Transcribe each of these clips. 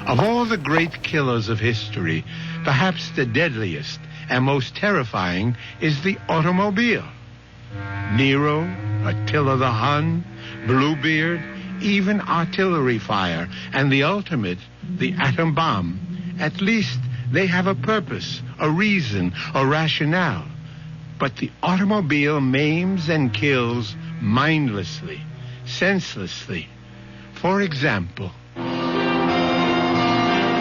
Of all the great killers of history, perhaps the deadliest and most terrifying is the automobile. Nero, Attila the Hun, Bluebeard, even artillery fire, and the ultimate, the atom bomb. At least they have a purpose, a reason, a rationale. But the automobile maims and kills mindlessly, senselessly. For example...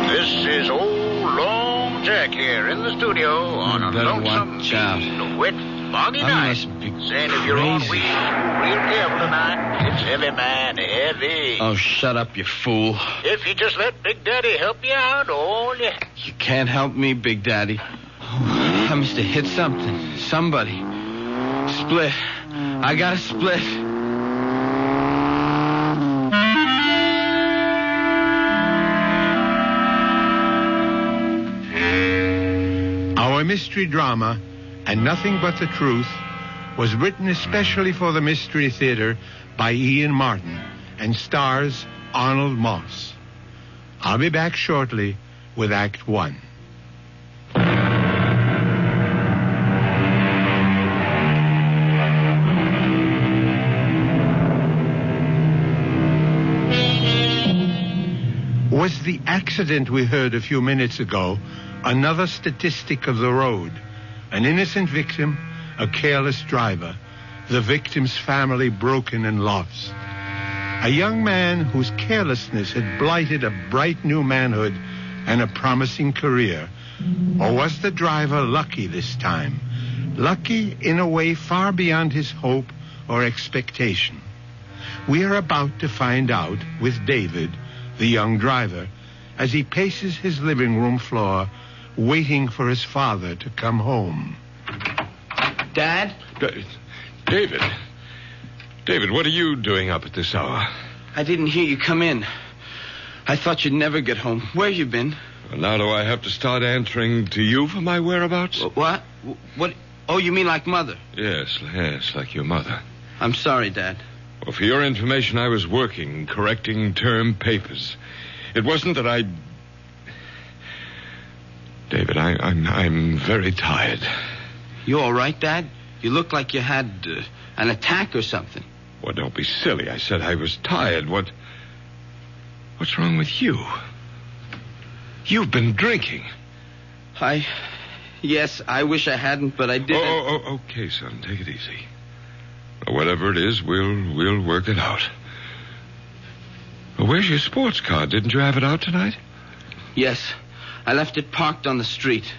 This is old Long Jack here in the studio on a lonesome, wet, foggy night. Saying if you're on wheels, real careful tonight. It's heavy, man, heavy. Oh, shut up, you fool. If you just let Big Daddy help you out, all you... You can't help me, Big Daddy. I must have hit something. Somebody. Split. I got a split. Our mystery drama, And Nothing But the Truth, was written especially for the Mystery Theatre by Ian Martin and stars Arnold Moss. I'll be back shortly with Act One. Was the accident we heard a few minutes ago another statistic of the road? An innocent victim, a careless driver, the victim's family broken and lost. A young man whose carelessness had blighted a bright new manhood and a promising career. Or was the driver lucky this time? Lucky in a way far beyond his hope or expectation. We are about to find out with David, the young driver, as he paces his living room floor, waiting for his father to come home. Dad? David, what are you doing up at this hour? I didn't hear you come in. I thought you'd never get home. Where you been? Well, now do I have to start answering to you for my whereabouts? What? What? Oh, you mean like Mother? Yes, like your mother. I'm sorry, Dad. Well, for your information, I was working, correcting term papers. It wasn't that I... David, I'm very tired. You all right, Dad? You look like you had an attack or something. Well, don't be silly. I said I was tired. What's wrong with you? You've been drinking. Yes, I wish I hadn't, but I did. Oh, okay, son. Take it easy. Whatever it is, we'll work it out. Well, where's your sports car? Didn't you have it out tonight? Yes. I left it parked on the street.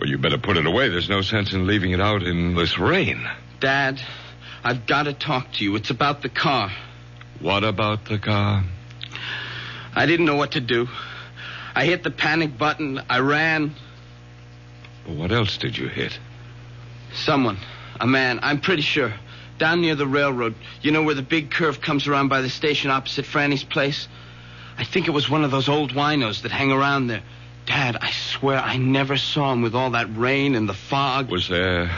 Well, you better put it away. There's no sense in leaving it out in this rain. Dad, I've got to talk to you. It's about the car. What about the car? I didn't know what to do. I hit the panic button. I ran. Well, what else did you hit? Someone. A man. I'm pretty sure. Down near the railroad. You know where the big curve comes around by the station opposite Franny's place? I think it was one of those old winos that hang around there. Dad, I swear I never saw him with all that rain and the fog. Was there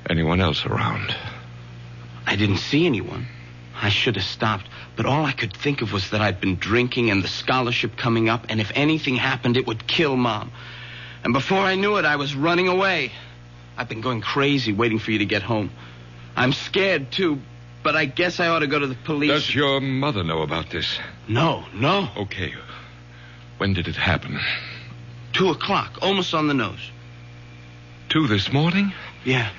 anyone else around? I didn't see anyone. I should have stopped. But all I could think of was that I'd been drinking and the scholarship coming up, and if anything happened, it would kill Mom. And before I knew it, I was running away. I've been going crazy waiting for you to get home. I'm scared, too, but I guess I ought to go to the police. Does your mother know about this? No. Okay. When did it happen? 2:00, almost on the nose. 2 this morning? Yeah.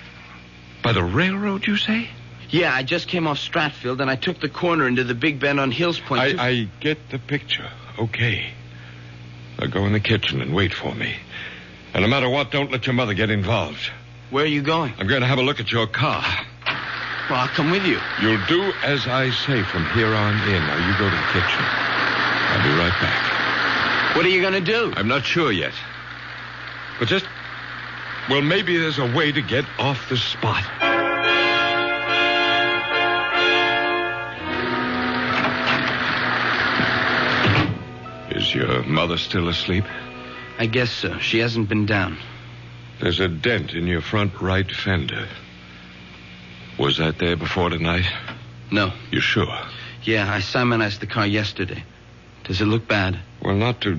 By the railroad, you say? Yeah, I just came off Stratfield, and I took the corner into the big bend on Hills Point. I get the picture. Okay. Now go in the kitchen and wait for me. And no matter what, don't let your mother get involved. Where are you going? I'm going to have a look at your car. Well, I'll come with you. You'll do as I say from here on in. Now, you go to the kitchen. I'll be right back. What are you going to do? I'm not sure yet. But maybe there's a way to get off the spot. Is your mother still asleep? I guess so. She hasn't been down. There's a dent in your front right fender. Was that there before tonight? No. You sure? Yeah, I Simonized the car yesterday. Does it look bad? Well, not to...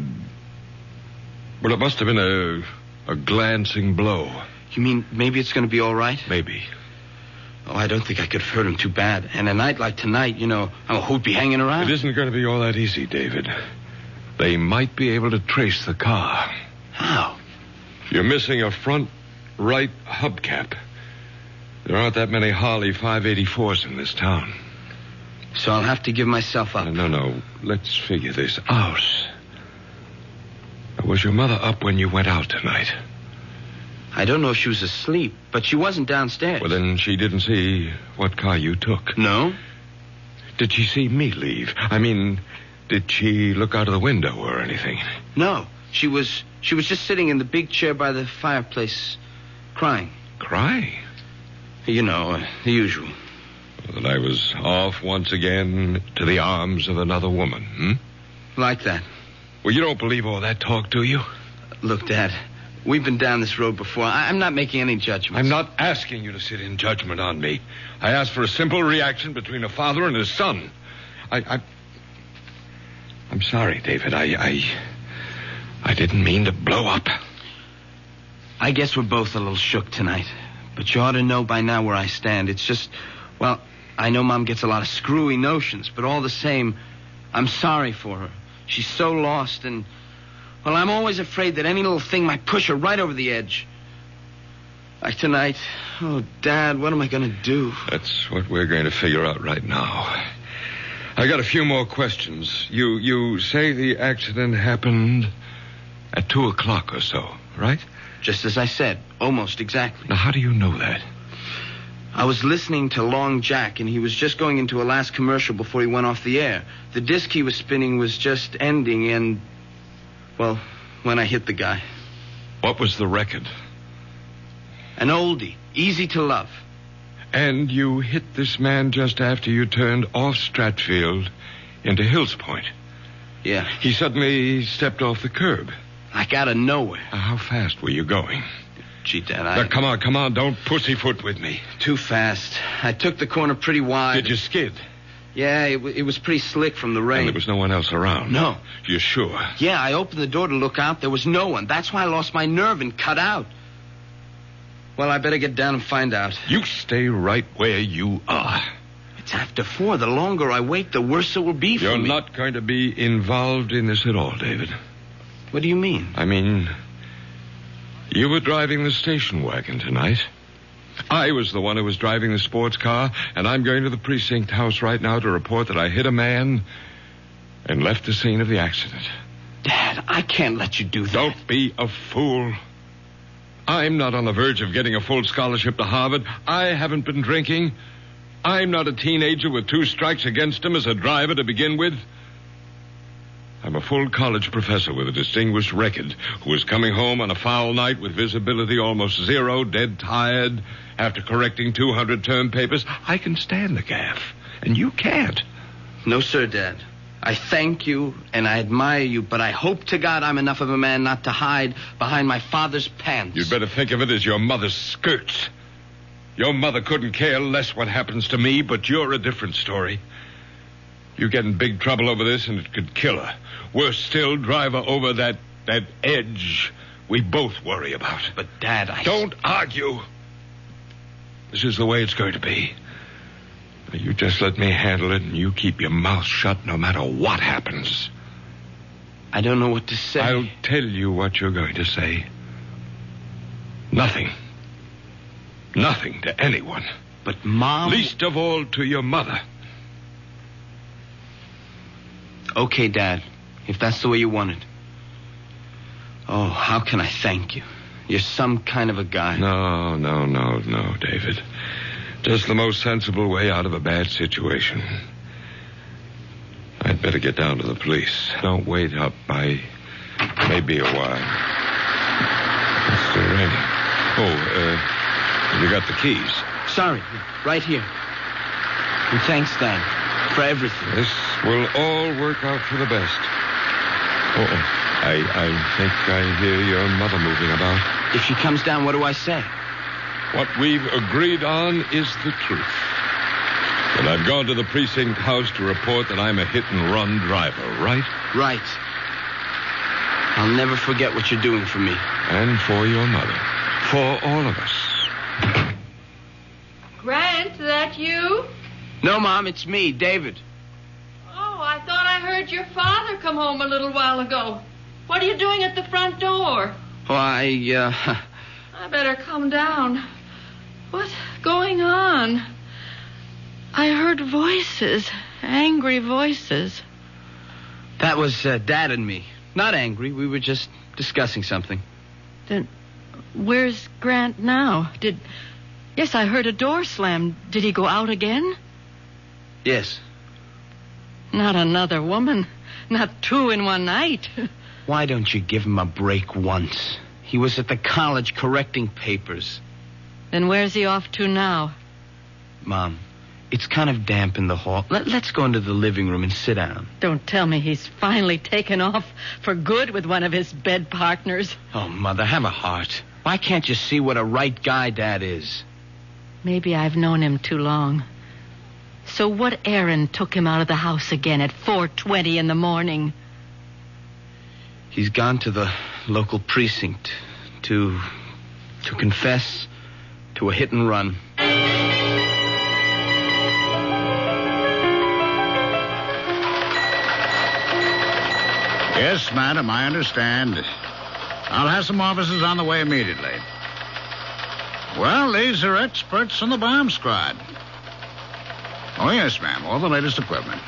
Well, it must have been a glancing blow. You mean maybe it's going to be all right? Maybe. Oh, I don't think I could have hurt him too bad. And a night like tonight, who'd be hanging around? It isn't going to be all that easy, David. They might be able to trace the car. How? You're missing a front right hubcap. There aren't that many Harley 584s in this town. So I'll have to give myself up. No. Let's figure this out. Was your mother up when you went out tonight? I don't know if she was asleep, but she wasn't downstairs. Well, then she didn't see what car you took. No? Did she see me leave? I mean, did she look out of the window or anything? No. She was just sitting in the big chair by the fireplace, crying. Crying? The usual. Well, that I was off once again to the arms of another woman, Like that. Well, you don't believe all that talk, do you? Look, Dad, we've been down this road before. I'm not making any judgments. I'm not asking you to sit in judgment on me. I asked for a simple reaction between a father and his son. I'm sorry, David. I didn't mean to blow up. I guess we're both a little shook tonight. But you ought to know by now where I stand. It's just, well, I know Mom gets a lot of screwy notions, but all the same, I'm sorry for her. She's so lost, and, well, I'm always afraid that any little thing might push her right over the edge. Like tonight. Oh, Dad, what am I going to do? That's what we're going to figure out right now. I got a few more questions. You say the accident happened at 2 o'clock or so, right? Just as I said, almost exactly. Now, how do you know that? I was listening to Long Jack, and he was just going into a last commercial before he went off the air. The disc he was spinning was just ending, and, well, when I hit the guy. What was the record? An oldie, Easy to Love. And you hit this man just after you turned off Stratfield into Hills Point. Yeah. He suddenly stepped off the curb. Like out of nowhere. How fast were you going? Gee, Dad, Now, come on, don't pussyfoot with me. Too fast. I took the corner pretty wide. Did you skid? Yeah, it was pretty slick from the rain. And there was no one else around? No. You're sure? Yeah, I opened the door to look out. There was no one. That's why I lost my nerve and cut out. Well, I better get down and find out. You stay right where you are. It's after 4. The longer I wait, the worse it will be for me. You're not going to be involved in this at all, David. What do you mean? I mean, you were driving the station wagon tonight. I was the one who was driving the sports car, and I'm going to the precinct house right now to report that I hit a man and left the scene of the accident. Dad, I can't let you do that. Don't be a fool. I'm not on the verge of getting a full scholarship to Harvard. I haven't been drinking. I'm not a teenager with 2 strikes against him as a driver to begin with. I'm a full college professor with a distinguished record who was coming home on a foul night with visibility almost zero, dead tired, after correcting 200 term papers. I can stand the gaff, and you can't. No, sir, Dad. I thank you and I admire you, but I hope to God I'm enough of a man not to hide behind my father's pants. You'd better think of it as your mother's skirts. Your mother couldn't care less what happens to me, but you're a different story. You get in big trouble over this, and it could kill her. Worse still, drive her over that edge we both worry about. But, Dad, Don't argue. This is the way it's going to be. You just let me handle it, and you keep your mouth shut no matter what happens. I don't know what to say. I'll tell you what you're going to say. Nothing. Nothing to anyone. But, Mom... Least of all to your mother. Okay, Dad, if that's the way you want it. Oh, how can I thank you? You're some kind of a guy. No, David. Just the most sensible way out of a bad situation. I'd better get down to the police. Don't wait up. I may be a while. It's still raining. You got the keys? Sorry, right here. And thanks, Dad, for everything. This will all work out for the best. I think I hear your mother moving about. If she comes down, what do I say? What we've agreed on is the truth. And I've gone to the precinct house to report that I'm a hit-and-run driver, right? Right. I'll never forget what you're doing for me. And for your mother. For all of us. Grant, that you? No, Mom, it's me, David. Oh, I thought I heard your father come home a little while ago. What are you doing at the front door? Oh, I better come down. What's going on? I heard voices, angry voices. That was Dad and me. Not angry. We were just discussing something. Then where's Grant now? Yes, I heard a door slam. Did he go out again? Yes. Not another woman. Not two in one night. Why don't you give him a break once? He was at the college correcting papers. Then where's he off to now? Mom, it's kind of damp in the hall. Let's go into the living room and sit down. Don't tell me he's finally taken off for good with one of his bed partners. Oh, Mother, have a heart. Why can't you see what a right guy Dad is? Maybe I've known him too long. So what errand took him out of the house again at 4:20 in the morning? He's gone to the local precinct to confess to a hit and run. Yes, madam, I understand. I'll have some officers on the way immediately. Well, these are experts in the bomb squad. Oh, yes, ma'am. All the latest equipment.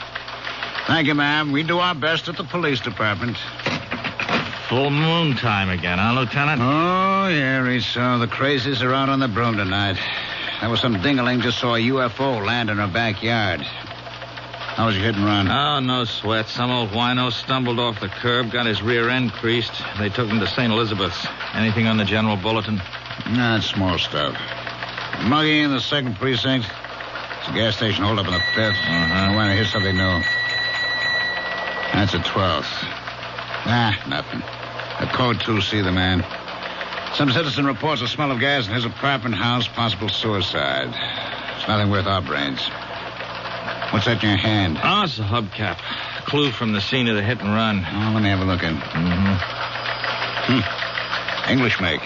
Thank you, ma'am. We do our best at the police department. Full moon time again, huh, Lieutenant? Oh, yeah, so the crazies are out on the broom tonight. There was some dingaling just saw a UFO land in her backyard. How was your hit and run? Oh, no sweat. Some old wino stumbled off the curb, got his rear end creased. They took him to St. Elizabeth's. Anything on the general bulletin? Nah, it's small stuff. Muggy in the 2nd precinct. It's a gas station hold up in the 5th. I want to hear something new. That's a 12th. Nothing. A code 2C, the man. Some citizen reports a smell of gas in his apartment house, possible suicide. It's nothing worth our brains. What's that in your hand? Oh, it's a hubcap. Clue from the scene of the hit and run. Oh, let me have a look in. English make.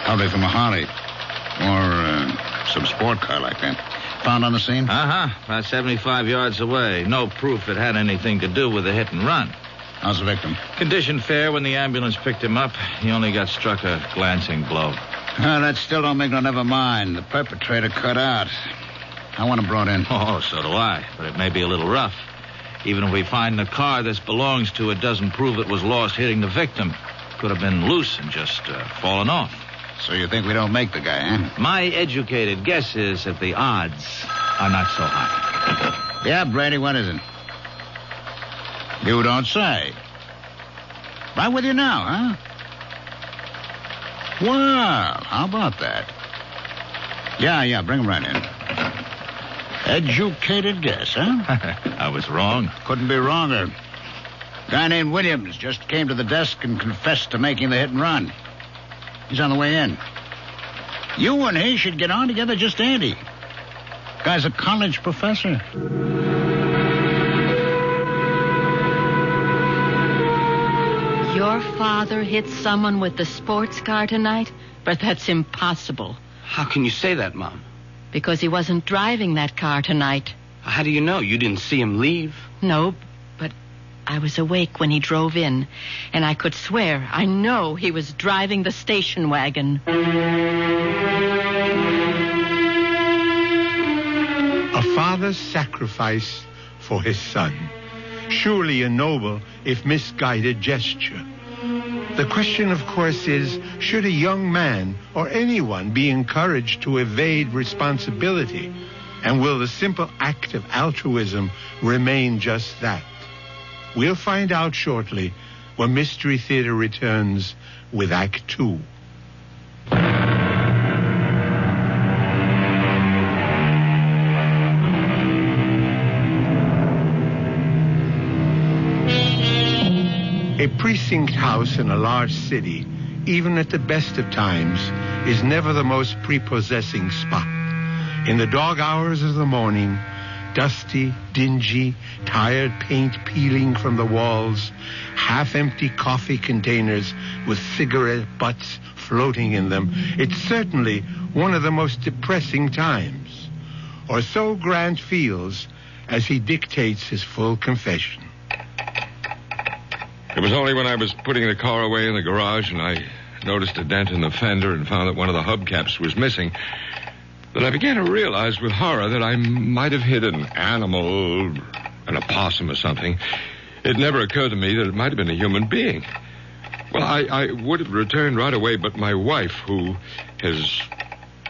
Probably from a Harley. Or some sport car like that. Found on the scene? About 75 yards away. No proof it had anything to do with the hit and run. How's the victim? Condition fair. When the ambulance picked him up, he only got struck a glancing blow. That still don't make no never mind. The perpetrator cut out. I want him brought in. Oh, so do I. But it may be a little rough. Even if we find the car this belongs to, it doesn't prove it was lost hitting the victim. Could have been loose and just fallen off. So you think we don't make the guy, huh? My educated guess is that the odds are not so high. Yeah, Brady, what is it? You don't say. Right with you now, huh? Well, how about that? Yeah, bring him right in. Educated guess, huh? I was wrong. Couldn't be wronger. Guy named Williams just came to the desk and confessed to making the hit and run. He's on the way in. You and he should get on together just dandy. Guy's a college professor. Your father hit someone with the sports car tonight? But that's impossible. How can you say that, Mom? Because he wasn't driving that car tonight. How do you know? You didn't see him leave? No, but I was awake when he drove in, and I could swear, I know he was driving the station wagon. A father's sacrifice for his son. Surely a noble, if misguided, gesture. The question, of course, is, should a young man or anyone be encouraged to evade responsibility? And will the simple act of altruism remain just that? We'll find out shortly when Mystery Theater returns with Act 2. A precinct house in a large city, even at the best of times, is never the most prepossessing spot. In the dog hours of the morning, Dusty, dingy, tired paint peeling from the walls, half-empty coffee containers with cigarette butts floating in them. It's certainly one of the most depressing times. Or so Grant feels as he dictates his full confession. It was only when I was putting the car away in the garage and I noticed a dent in the fender and found that one of the hubcaps was missing that I began to realize with horror that I might have hit an animal, an opossum or something. It never occurred to me that it might have been a human being. Well, I would have returned right away, but my wife, who has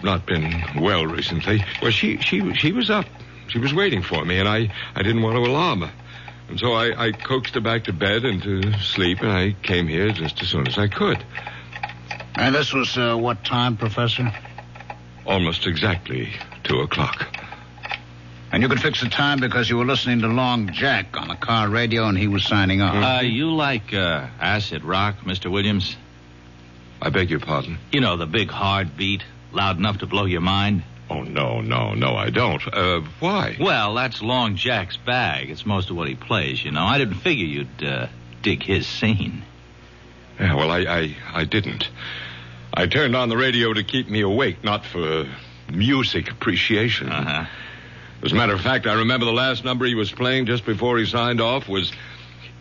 not been well recently, well, she was up. She was waiting for me, and I didn't want to alarm her. And so I coaxed her back to bed and to sleep, and I came here just as soon as I could. And this was what time, Professor? Almost exactly 2:00. And you could fix the time because you were listening to Long Jack on the car radio and he was signing off. You like acid rock, Mr. Williams? I beg your pardon? You know, the big hard beat, loud enough to blow your mind? Oh, no, I don't. Why? Well, that's Long Jack's bag. It's most of what he plays, you know. I didn't figure you'd dig his scene. Yeah, well, I didn't. I turned on the radio to keep me awake, not for music appreciation. Uh-huh. As a matter of fact, I remember the last number he was playing just before he signed off was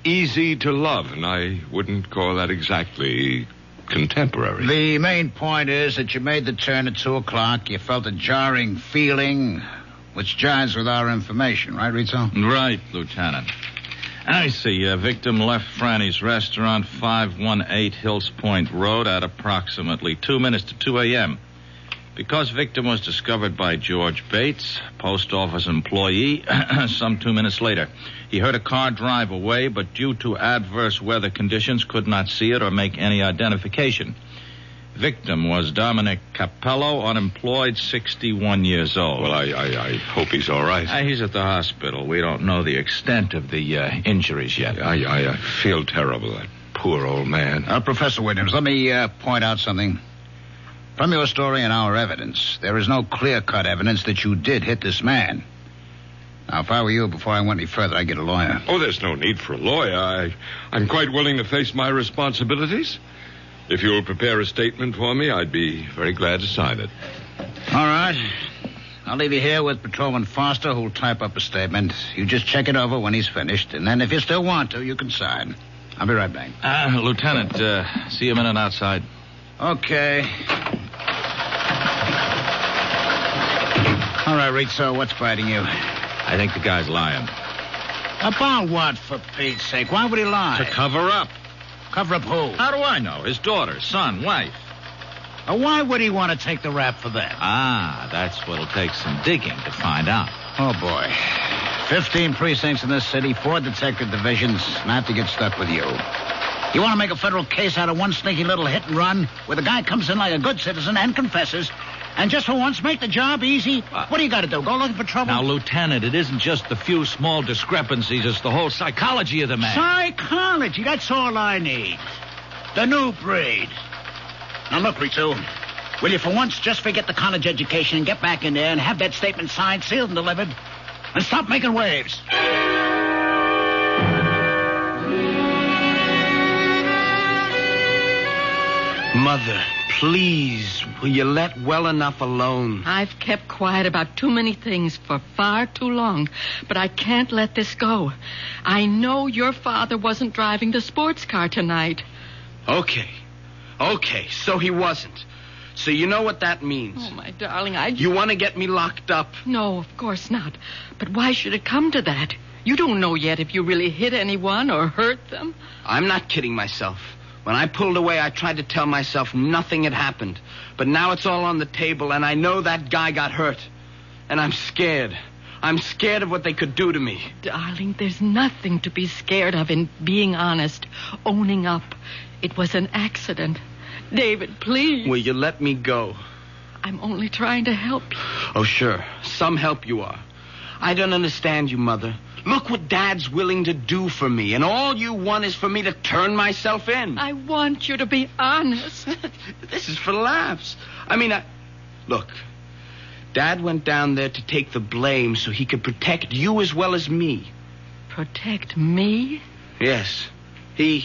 Easy to Love, and I wouldn't call that exactly contemporary. The main point is that you made the turn at 2:00. You felt a jarring feeling, which jives with our information, right, Rizzo? Right, Lieutenant. I see. Victim left Franny's restaurant, 518 Hills Point Road, at approximately 2 minutes to 2 a.m. Because victim was discovered by George Bates, post office employee, some 2 minutes later. He heard a car drive away, but due to adverse weather conditions, could not see it or make any identification. Victim was Dominic Capello, unemployed, 61 years old. Well, I hope he's all right. He's at the hospital. We don't know the extent of the injuries yet. I feel terrible, that poor old man. Professor Williams, let me point out something. From your story and our evidence, there is no clear-cut evidence that you did hit this man. Now, if I were you, before I went any further, I'd get a lawyer. Oh, there's no need for a lawyer. I'm quite willing to face my responsibilities. If you'll prepare a statement for me, I'd be very glad to sign it. All right. I'll leave you here with Patrolman Foster, who'll type up a statement. You just check it over when he's finished, and then if you still want to, you can sign. I'll be right back. Lieutenant, see you a minute outside. Okay. All right, Rizzo, what's biting you? I think the guy's lying. About what, for Pete's sake? Why would he lie? To cover up. Cover up who? How do I know? His daughter, son, wife. Why would he want to take the rap for that? That's what'll take some digging to find out. Oh, boy. 15 precincts in this city, 4 detective divisions, and I have to get stuck with you. You want to make a federal case out of one sneaky little hit and run where the guy comes in like a good citizen and confesses, and just for once make the job easy? What do you got to do? Go looking for trouble? Now, Lieutenant, it isn't just the few small discrepancies. It's the whole psychology of the man. Psychology? That's all I need. The new breed. Now, look, Rizzo, will you for once just forget the college education and get back in there and have that statement signed, sealed, and delivered, and stop making waves? Mother, please, will you let well enough alone? I've kept quiet about too many things for far too long, but I can't let this go. I know your father wasn't driving the sports car tonight. Okay, so he wasn't. So you know what that means. Oh, my darling, You want to get me locked up? No, of course not. But why should it come to that? You don't know yet if you really hit anyone or hurt them. I'm not kidding myself. When I pulled away, I tried to tell myself nothing had happened. But now it's all on the table, and I know that guy got hurt. And I'm scared. I'm scared of what they could do to me. Darling, there's nothing to be scared of in being honest, owning up. It was an accident. David, please. Will you let me go? I'm only trying to help you. Oh, sure. Some help you are. I don't understand you, Mother. Look what Dad's willing to do for me, and all you want is for me to turn myself in. I want you to be honest. This is for laughs. Look, Dad went down there to take the blame so he could protect you as well as me. Protect me? Yes. He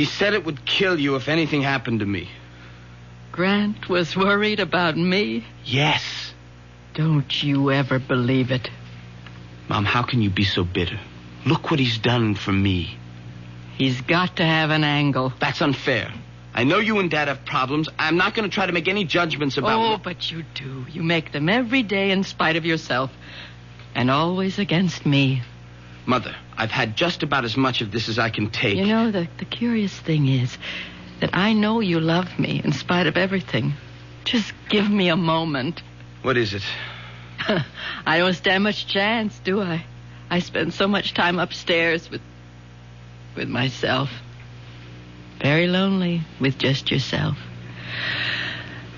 said it would kill you if anything happened to me. Grant was worried about me? Yes. Don't you ever believe it. Mom, how can you be so bitter? Look what he's done for me. He's got to have an angle. That's unfair. I know you and Dad have problems. I'm not going to try to make any judgments about... Oh, but you do. You make them every day in spite of yourself. And always against me. Mother, I've had just about as much of this as I can take. You know, the curious thing is that I know you love me in spite of everything. Just give me a moment. What is it? I don't stand much chance, do I? I spend so much time upstairs with myself. Very lonely with just yourself.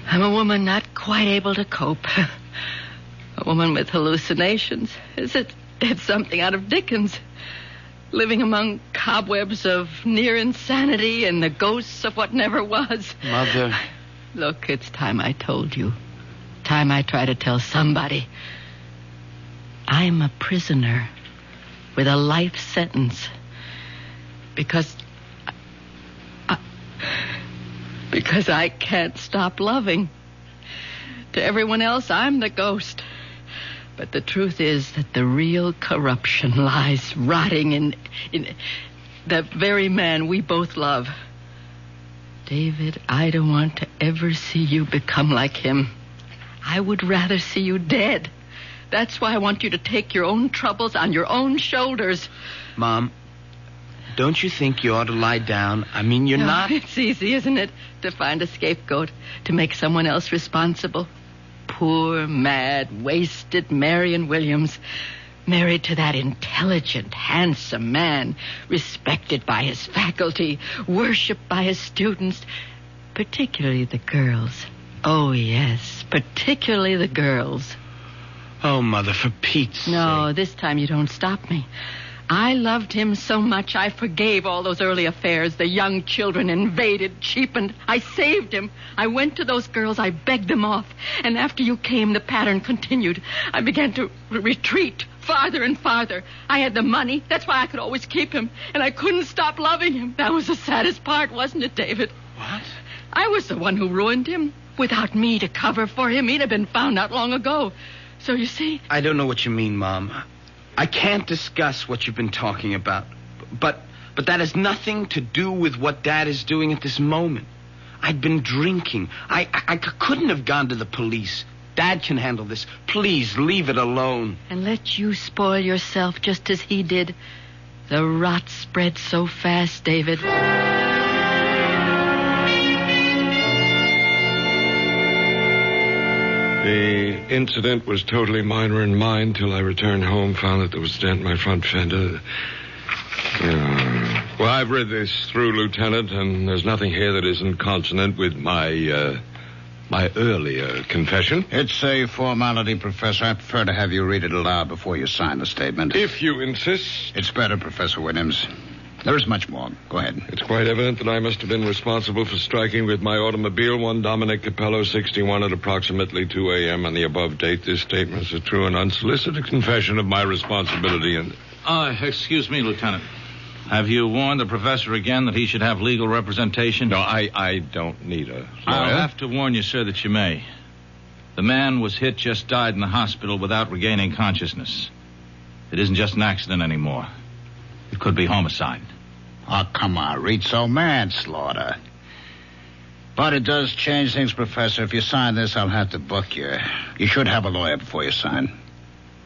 I'm a woman not quite able to cope. A woman with hallucinations. It's something out of Dickens. Living among cobwebs of near insanity and the ghosts of what never was. Mother. Look, it's time I told you. Time I try to tell somebody. I'm a prisoner with a life sentence. Because I can't stop loving. To everyone else, I'm the ghost. But the truth is that the real corruption lies rotting in the very man we both love. David, I don't want to ever see you become like him. I would rather see you dead. That's why I want you to take your own troubles on your own shoulders. Mom, don't you think you ought to lie down? I mean, you're not... It's easy, isn't it, to find a scapegoat, to make someone else responsible. Poor, mad, wasted Marion Williams, married to that intelligent, handsome man, respected by his faculty, worshipped by his students, particularly the girls. Oh, yes, particularly the girls. Oh, Mother, for Pete's sake. No, this time you don't stop me. I loved him so much I forgave all those early affairs. The young children invaded, cheapened. I saved him. I went to those girls. I begged them off. And after you came, the pattern continued. I began to retreat farther and farther. I had the money. That's why I could always keep him. And I couldn't stop loving him. That was the saddest part, wasn't it, David? What? I was the one who ruined him. Without me to cover for him, he'd have been found out long ago. So you see... I don't know what you mean, Mom. I can't discuss what you've been talking about. But that has nothing to do with what Dad is doing at this moment. I'd been drinking. I couldn't have gone to the police. Dad can handle this. Please, leave it alone. And let you spoil yourself just as he did. The rot spread so fast, David. The incident was totally minor in mine till I returned home, found that there was a dent in my front fender. Well, I've read this through, Lieutenant, and there's nothing here that isn't consonant with my earlier confession. It's a formality, Professor. I prefer to have you read it aloud before you sign the statement. If you insist. It's better, Professor Williams. There is much more. Go ahead. It's quite evident that I must have been responsible for striking with my automobile one Dominic Capello, 61, at approximately 2 a.m. on the above date. This statement is a true and unsolicited confession of my responsibility and... Excuse me, Lieutenant. Have you warned the professor again that he should have legal representation? No, I don't need a lawyer. I'll have to warn you, sir, that you may. The man was hit, just died in the hospital without regaining consciousness. It isn't just an accident anymore. It could be homicide. Oh, come on, Rizzo. Manslaughter. But it does change things, Professor. If you sign this, I'll have to book you. You should have a lawyer before you sign.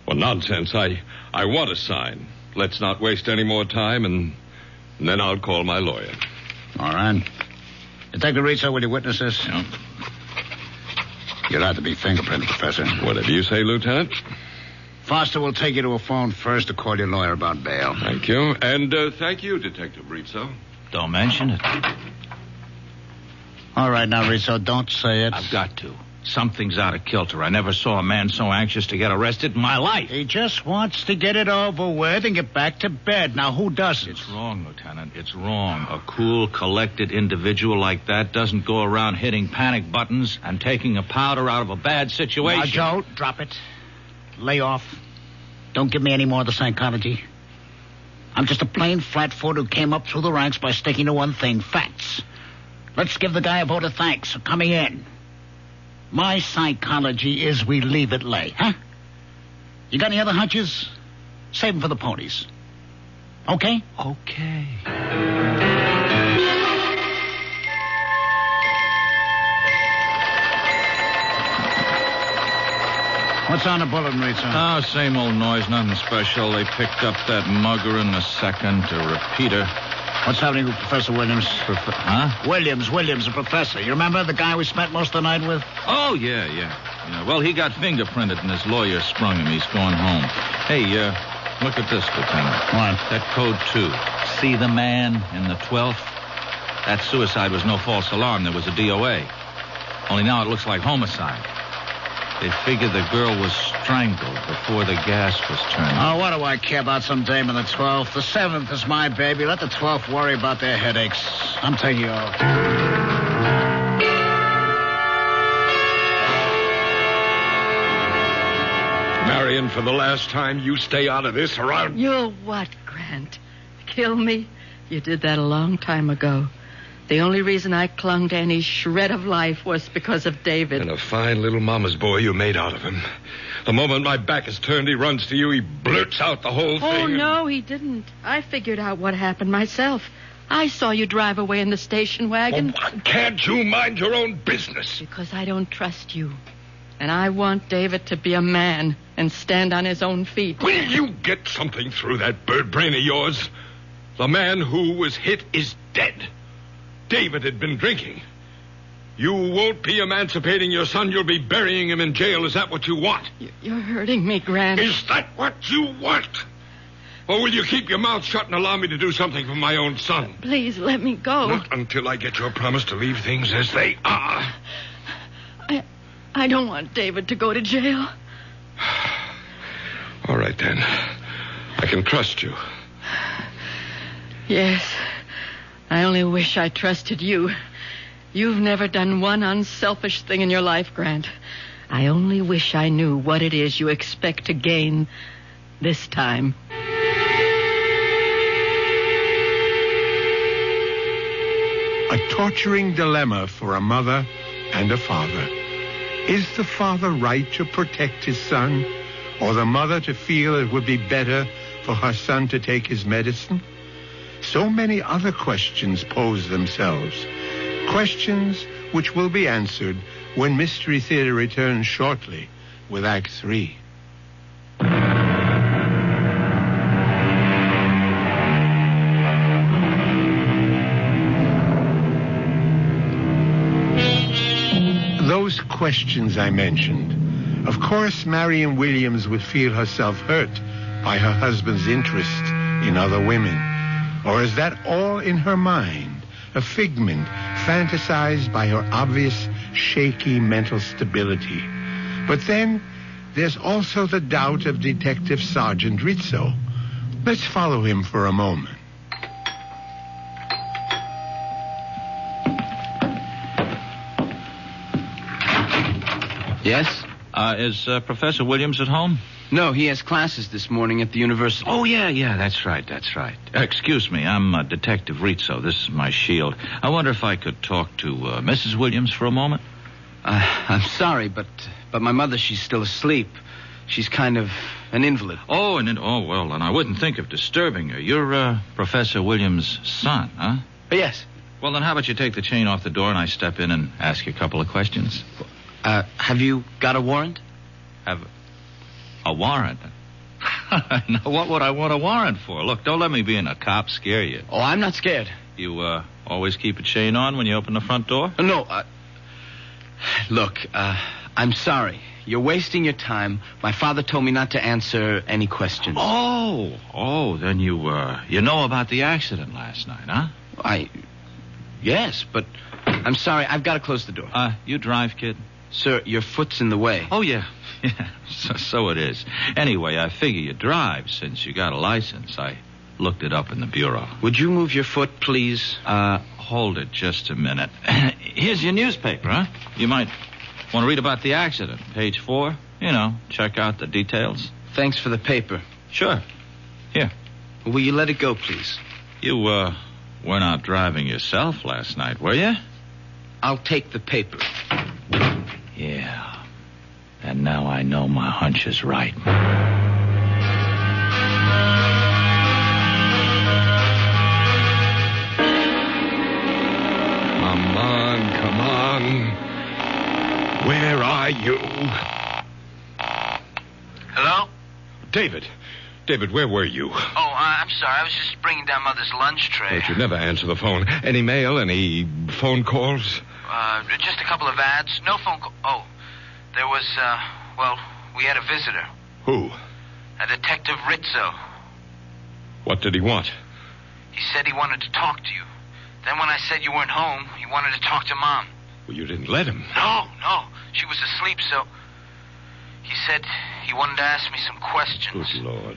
Well, nonsense. I want to sign. Let's not waste any more time, and then I'll call my lawyer. All right. Detective Rizzo, will you witness this? No. You'll have to be fingerprinted, Professor. Whatever you say, Lieutenant. Foster will take you to a phone first to call your lawyer about bail. Thank you. And thank you, Detective Rizzo. Don't mention it. All right, now, Rizzo, don't say it. I've got to. Something's out of kilter. I never saw a man so anxious to get arrested in my life. He just wants to get it over with and get back to bed. Now, who doesn't? It's wrong, Lieutenant. It's wrong. A cool, collected individual like that doesn't go around hitting panic buttons and taking a powder out of a bad situation. Now, Joe, drop it. Lay off. Don't give me any more of the psychology. I'm just a plain flatfoot who came up through the ranks by sticking to one thing, facts. Let's give the guy a vote of thanks for coming in. My psychology is we leave it lay, huh? You got any other hunches? Save them for the ponies. Okay? Okay. What's on the bulletin, Rizzo? Oh, same old noise, nothing special. They picked up that mugger in the second, a repeater. What's happening with Professor Williams? Huh? Williams, the professor. You remember the guy we spent most of the night with? Oh, yeah. Well, he got fingerprinted and his lawyer sprung him. He's going home. Hey, look at this, Lieutenant. What? That code 2. See the man in the 12th? That suicide was no false alarm. There was a DOA. Only now it looks like homicide. They figure the girl was strangled before the gas was turned. Oh, what do I care about some dame in the 12th? The 7th is my baby. Let the 12th worry about their headaches. I'm taking you off. Marion, for the last time, you stay out of this or I'll... You'll what, Grant? Kill me? You did that a long time ago. The only reason I clung to any shred of life was because of David. And a fine little mama's boy you made out of him. The moment my back is turned, he runs to you. He blurts out the whole thing. Oh, no, he didn't. I figured out what happened myself. I saw you drive away in the station wagon. Well, why can't you mind your own business? Because I don't trust you. And I want David to be a man and stand on his own feet. Will you get something through that bird brain of yours? The man who was hit is dead. David had been drinking. You won't be emancipating your son. You'll be burying him in jail. Is that what you want? You're hurting me, Grant. Is that what you want? Or will you keep your mouth shut and allow me to do something for my own son? Please, let me go. Not until I get your promise to leave things as they are. I don't want David to go to jail. All right, then. I can trust you. Yes. I only wish I trusted you. You've never done one unselfish thing in your life, Grant. I only wish I knew what it is you expect to gain this time. A torturing dilemma for a mother and a father. Is the father right to protect his son, or the mother to feel it would be better for her son to take his medicine? So many other questions pose themselves. Questions which will be answered when Mystery Theater returns shortly with Act 3. Those questions I mentioned. Of course, Marion Williams would feel herself hurt by her husband's interest in other women. Or is that all in her mind, a figment fantasized by her obvious, shaky mental stability? But then there's also the doubt of Detective Sergeant Rizzo. Let's follow him for a moment. Yes? Is Professor Williams at home? No, he has classes this morning at the university. Oh, yeah, that's right. Excuse me, I'm Detective Rizzo. This is my shield. I wonder if I could talk to Mrs. Williams for a moment? I'm sorry, but my mother, she's still asleep. She's kind of an invalid. Oh, well, and I wouldn't think of disturbing her. You're Professor Williams' son, huh? Yes. Well, then how about you take the chain off the door and I step in and ask you a couple of questions? Have you got a warrant? Have a warrant? Now, what would I want a warrant for? Look, don't let me be in a cop scare you. Oh, I'm not scared. You always keep a chain on when you open the front door? No, look, I'm sorry. You're wasting your time. My father told me not to answer any questions. Oh, then you know about the accident last night, huh? Yes, but I'm sorry. I've got to close the door. You drive, kid? Sir, your foot's in the way. Oh, yeah. Yeah, so it is. Anyway, I figure you drive since you got a license. I looked it up in the bureau. Would you move your foot, please? Hold it just a minute. Here's your newspaper, huh? You might want to read about the accident. Page 4. You know, check out the details. Thanks for the paper. Sure. Here. Will you let it go, please? You, were not driving yourself last night, were you? I'll take the paper. Yeah. And now I know my hunch is right. Come on. Where are you? Hello? David, where were you? Oh, I'm sorry. I was just bringing down Mother's lunch tray. But you never answer the phone. Any mail, any phone calls? Just a couple of ads. No phone call. Oh, there was, we had a visitor. Who? A Detective Rizzo. What did he want? He said he wanted to talk to you. Then when I said you weren't home, he wanted to talk to Mom. Well, you didn't let him. No. She was asleep, so... He said he wanted to ask me some questions. Good Lord.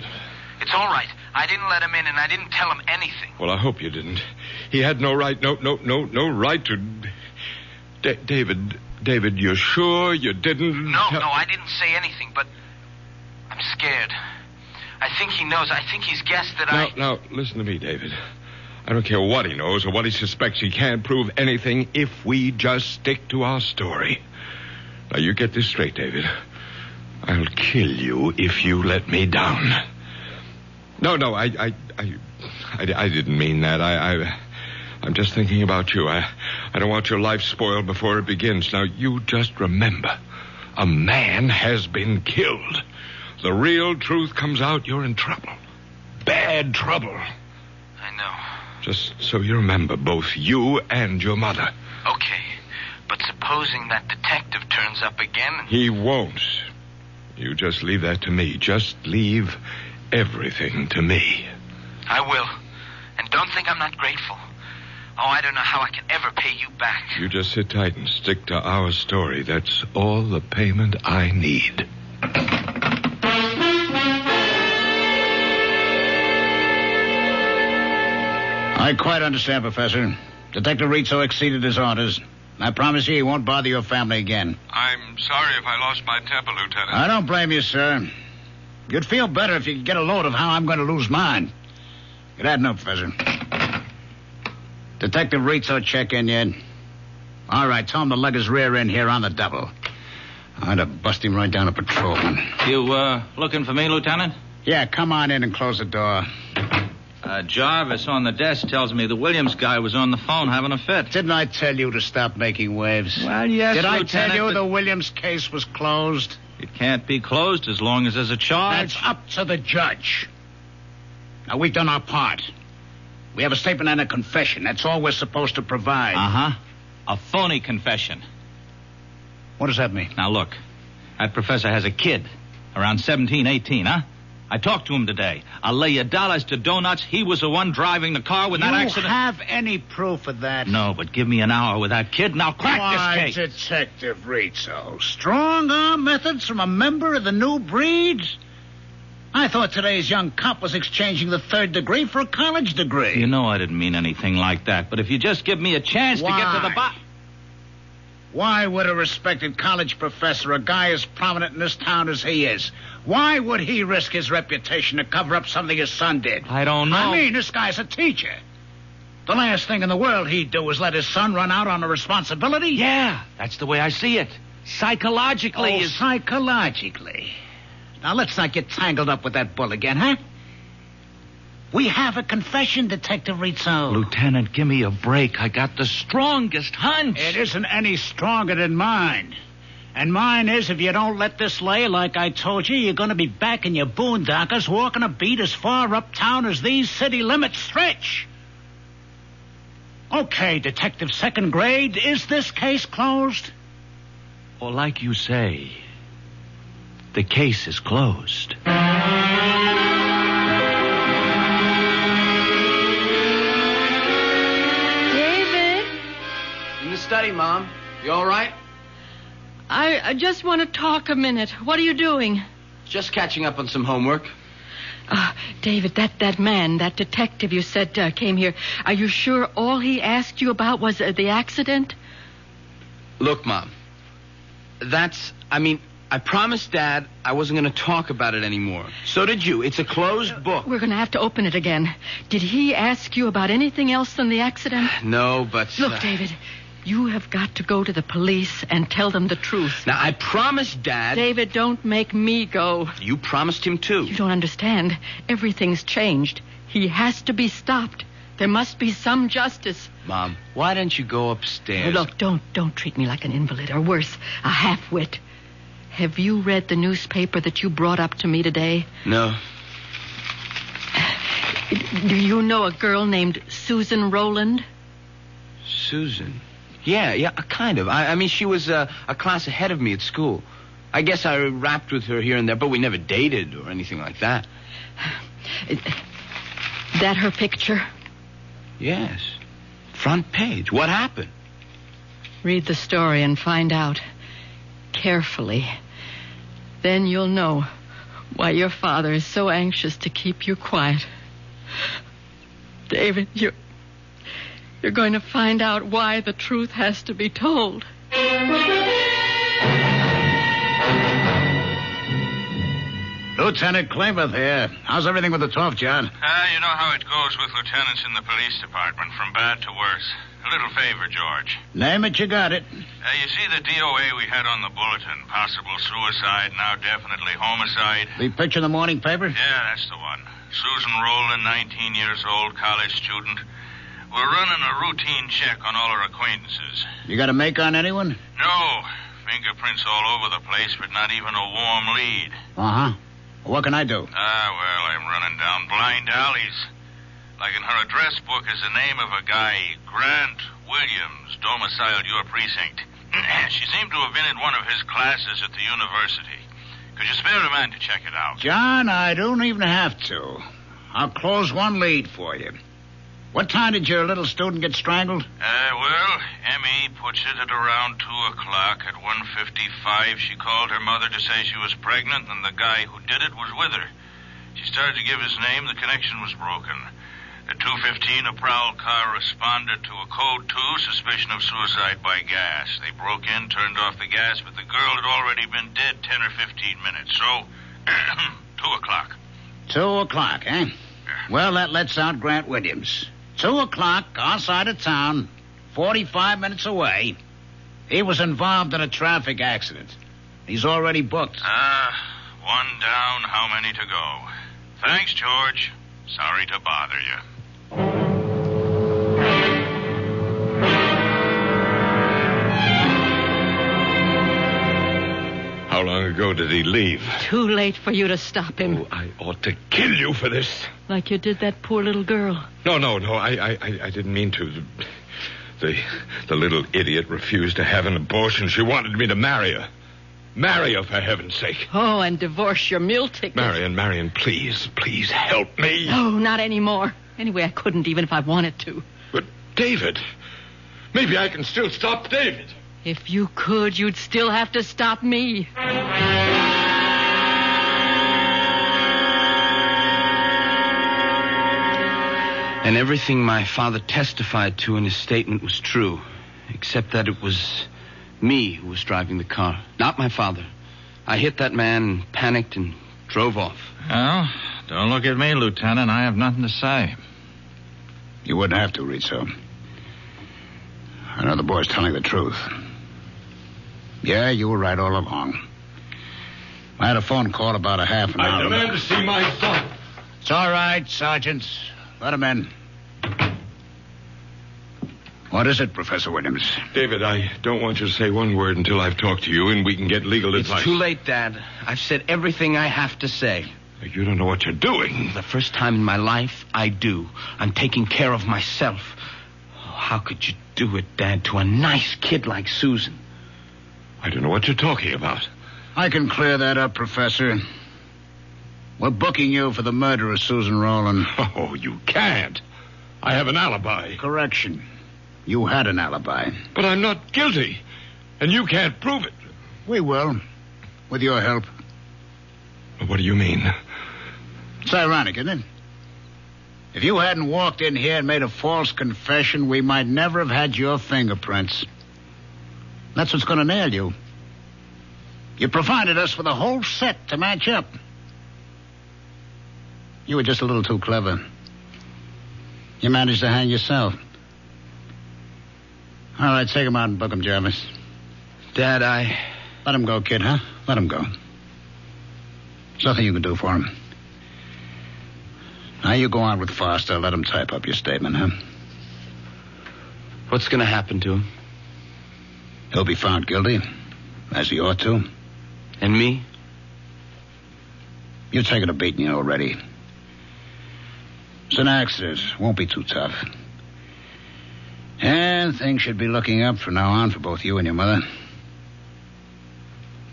It's all right. I didn't let him in, and I didn't tell him anything. Well, I hope you didn't. He had no right, no right to... David, you're sure you didn't... No, I didn't say anything, but I'm scared. I think he knows. I think he's guessed that Now, listen to me, David. I don't care what he knows or what he suspects. He can't prove anything if we just stick to our story. Now, you get this straight, David. I'll kill you if you let me down. No, I didn't mean that. I'm just thinking about you. I don't want your life spoiled before it begins. Now, you just remember, a man has been killed. The real truth comes out, you're in trouble. Bad trouble. I know. Just so you remember, both you and your mother. Okay, but supposing that detective turns up again... He won't. You just leave that to me. Just leave everything to me. I will. And don't think I'm not grateful. Oh, I don't know how I can ever pay you back. You just sit tight and stick to our story. That's all the payment I need. I quite understand, Professor. Detective Rizzo exceeded his orders. I promise you he won't bother your family again. I'm sorry if I lost my temper, Lieutenant. I don't blame you, sir. You'd feel better if you could get a load of how I'm going to lose mine. Get that note, Professor. Detective Rizzo check in yet? All right, tell him to lug his rear end here on the double. I'd have bust him right down a patrolman. You, looking for me, Lieutenant? Yeah, come on in and close the door. Jarvis on the desk tells me the Williams guy was on the phone having a fit. Didn't I tell you to stop making waves? Well, yes, Did Lieutenant, I tell you the Williams case was closed? It can't be closed as long as there's a charge. That's up to the judge. Now, we've done our part. We have a statement and a confession. That's all we're supposed to provide. Uh-huh. A phony confession. What does that mean? Now, look. That professor has a kid. Around 17, 18, huh? I talked to him today. I'll lay you dollars to donuts. He was the one driving the car with that accident. You have any proof of that? No, but give me an hour with that kid and I'll crack this case. Detective Rizzo. Strong-arm methods from a member of the new breed? I thought today's young cop was exchanging the third degree for a college degree. You know I didn't mean anything like that, but if you just give me a chance to get to the bottom... Why would a respected college professor, a guy as prominent in this town as he is, why would he risk his reputation to cover up something his son did? I don't know. I mean, this guy's a teacher. The last thing in the world he'd do is let his son run out on a responsibility. Yeah, that's the way I see it. Psychologically. Psychologically. Now, let's not get tangled up with that bull again, huh? We have a confession, Detective Rizzo. Lieutenant, give me a break. I got the strongest hunch. It isn't any stronger than mine. And mine is, if you don't let this lay like I told you, you're going to be back in your boondockers walking a beat as far uptown as these city limits stretch. Okay, Detective Second Grade, is this case closed? Well, like you say, the case is closed. Study, Mom. You all right? I just want to talk a minute. What are you doing? Just catching up on some homework. David, that man, that detective you said came here, are you sure all he asked you about was the accident? Look, Mom, I promised Dad I wasn't going to talk about it anymore. So did you. It's a closed book. We're going to have to open it again. Did he ask you about anything else than the accident? No, but... Look, David, you have got to go to the police and tell them the truth. Now, I promised Dad... David, don't make me go. You promised him, too. You don't understand. Everything's changed. He has to be stopped. There must be some justice. Mom, why don't you go upstairs? Look, don't treat me like an invalid, or worse, a half-wit. Have you read the newspaper that you brought up to me today? No. Do you know a girl named Susan Rowland? Susan? Yeah, kind of. I mean, she was a class ahead of me at school. I guess I rapped with her here and there, but we never dated or anything like that. That her picture? Yes. Front page. What happened? Read the story and find out. Carefully. Then you'll know why your father is so anxious to keep you quiet. David, you're going to find out why the truth has to be told. Lieutenant Klamath here. How's everything with the talk, John? You know how it goes with lieutenants in the police department, from bad to worse. A little favor, George. Name it, you got it. You see the DOA we had on the bulletin? Possible suicide, now definitely homicide. The picture in the morning paper? Yeah, that's the one. Susan Rowland, 19 years old, college student. We're running a routine check on all our acquaintances. You got a make on anyone? No. Fingerprints all over the place, but not even a warm lead. Uh-huh. What can I do? Well, I'm running down blind alleys. Like in her address book is the name of a guy, Grant Williams, domiciled your precinct. She seemed to have been in one of his classes at the university. Could you spare a man to check it out? John, I don't even have to. I'll close one lead for you. What time did your little student get strangled? Well, Emmy puts it at around 2 o'clock. At 1:55, she called her mother to say she was pregnant, and the guy who did it was with her. She started to give his name. The connection was broken. At 2:15, a prowl car responded to a code 2, suspicion of suicide by gas. They broke in, turned off the gas, but the girl had already been dead 10 or 15 minutes. So, 2 o'clock. 2 o'clock, eh? Well, that lets out Grant Williams. 2 o'clock, our side of town, 45 minutes away. He was involved in a traffic accident. He's already booked. One down, how many to go? Thanks, George. Sorry to bother you. How long ago did he leave? Too late for you to stop him. Oh, I ought to kill you for this. Like you did that poor little girl. No. I didn't mean to. The little idiot refused to have an abortion. She wanted me to marry her. Marry her, for heaven's sake. Oh, and divorce your meal ticket. Marion, please help me. No, not anymore. Anyway, I couldn't even if I wanted to. But David, maybe I can still stop David. If you could, you'd still have to stop me. And everything my father testified to in his statement was true, except that it was me who was driving the car, not my father. I hit that man, panicked, and drove off. Well, don't look at me, Lieutenant. I have nothing to say. You wouldn't have to, Rizzo. I know the boy's telling the truth. Yeah, you were right all along. I had a phone call about a half an hour. I demand to see my son. It's all right, Sergeant. Let him in. What is it, Professor Williams? David, I don't want you to say one word until I've talked to you and we can get legal advice. It's too late, Dad. I've said everything I have to say. You don't know what you're doing. The first time in my life, I do. I'm taking care of myself. Oh, how could you do it, Dad, to a nice kid like Susan? I don't know what you're talking about. I can clear that up, Professor. We're booking you for the murder of Susan Rowland. Oh, you can't. I have an alibi. Correction. You had an alibi. But I'm not guilty. And you can't prove it. We will. With your help. What do you mean? It's ironic, isn't it? If you hadn't walked in here and made a false confession, we might never have had your fingerprints. That's what's going to nail you. You provided us with a whole set to match up. You were just a little too clever. You managed to hang yourself. All right, take him out and book him, Jarvis. Dad, Let him go, kid, huh? Let him go. There's nothing you can do for him. Now you go on with Foster. Let him type up your statement, huh? What's going to happen to him? He'll be found guilty, as he ought to. And me? You've taken a beating already. It's an accident. Won't be too tough. And things should be looking up from now on for both you and your mother.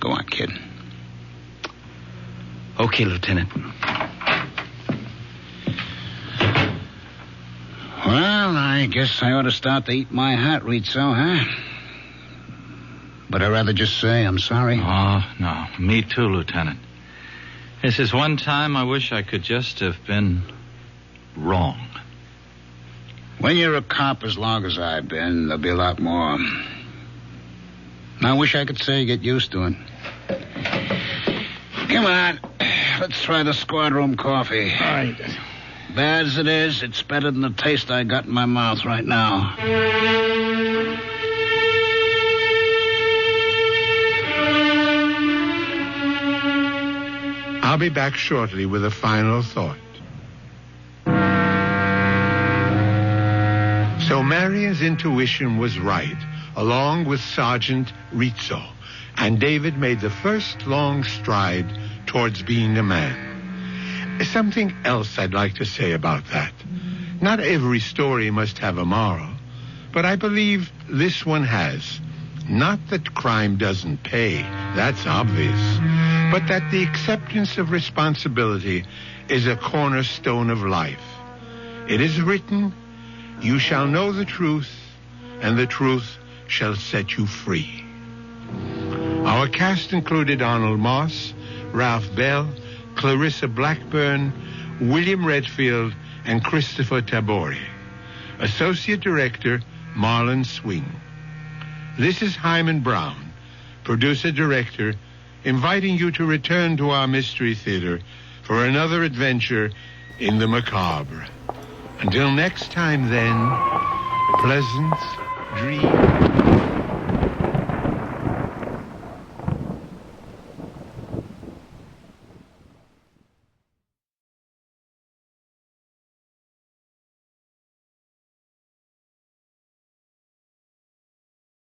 Go on, kid. Okay, Lieutenant. Well, I guess I ought to start to eat my heart, Rizzo, huh? But I'd rather just say I'm sorry. Oh, no. Me too, Lieutenant. This is one time I wish I could just have been wrong. When you're a cop as long as I've been, there'll be a lot more. I wish I could say you get used to it. Come on. Let's try the squad room coffee. All right. Bad as it is, it's better than the taste I got in my mouth right now. I'll be back shortly with a final thought. So Marion's intuition was right, along with Sergeant Rizzo, and David made the first long stride towards being a man. Something else I'd like to say about that. Not every story must have a moral, but I believe this one has. Not that crime doesn't pay, that's obvious, but that the acceptance of responsibility is a cornerstone of life. It is written, "You shall know the truth, and the truth shall set you free." Our cast included Arnold Moss, Ralph Bell, Clarissa Blackburn, William Redfield, and Kristoffer Tabori. Associate Director, Marlon Swing. This is Hyman Brown, Producer-Director, inviting you to return to our Mystery Theater for another adventure in the macabre. Until next time, then, pleasant dreams.